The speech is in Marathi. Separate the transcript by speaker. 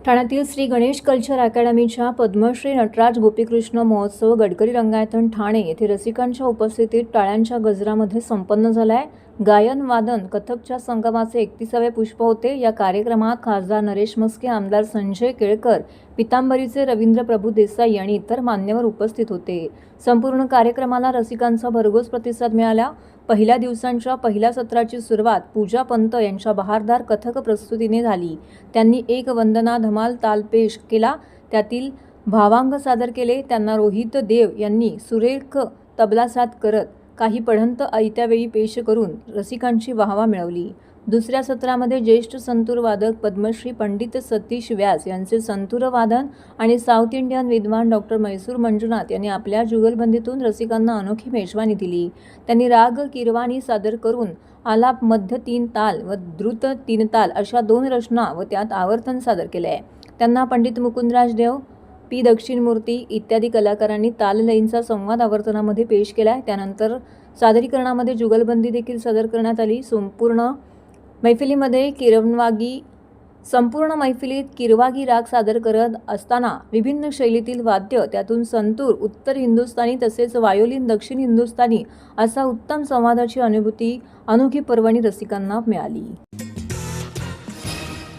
Speaker 1: ठाण्यातील श्री गणेश कल्चर अकॅडमीच्या पद्मश्री नटराज गोपीकृष्ण महोत्सव गडकरी रंगायतन ठाणे येथे रसिकांच्या उपस्थितीत टाळ्यांच्या गजरामध्ये संपन्न झालाय। गायन वादन कथकच्या संगमाचे 31वे पुष्प होते। या कार्यक्रमात खासदार नरेश मस्के, आमदार संजय केळकर, पितांबरीचे रवींद्र प्रभू देसाई आणि इतर मान्यवर उपस्थित होते। संपूर्ण कार्यक्रमाला रसिकांचा भरघोस प्रतिसाद मिळाला। पहिल्या दिवसांच्या पहिल्या सत्राची सुरुवात पूजा पंत यांच्या बहारदार कथक प्रस्तुतीने झाली। त्यांनी एक वंदना धमाल ताल पेश केला, त्यातील भावांग सादर केले। त्यांना रोहित देव यांनी सुरेख तबला साथ करत काही पढंत आयत्या वेळी पेश करून रसिकांची वाहवा मिळवली। दुसऱ्या सत्रामध्ये ज्येष्ठ संतूर वादक पद्मश्री पंडित सतीश व्यास यांचे संतूर वादन आणि साऊथ इंडियन विद्वान डॉक्टर मैसूर मंजुनाथ यांनी आपल्या जुगलबंदीतून रसिकांना अनोखी मेजवानी दिली। त्यांनी राग किरवाणी सादर करून आलाप मध्य 3 ताल व द्रुत 3 ताल अशा 2 रचना व त्यात आवर्तन सादर केले आहे। त्यांना पंडित मुकुंदराज देव, पी दक्षिणमूर्ती इत्यादी कलाकारांनी ताललयींचा संवाद आवर्तनामध्ये पेश केला आहे। त्यानंतर सादरीकरणामध्ये जुगलबंदी देखील सादर करण्यात आली। संपूर्ण मैफिलीत किरवागी राग सादर करत असताना विभिन्न शैलीतील वाद्य, त्यातून संतूर, उत्तर हिंदुस्थानी तसेच वायोलिन दक्षिण हिंदुस्थानी असा उत्तम संवादाची अनुभूती अनोखी पर्वणी रसिकांना मिळाली।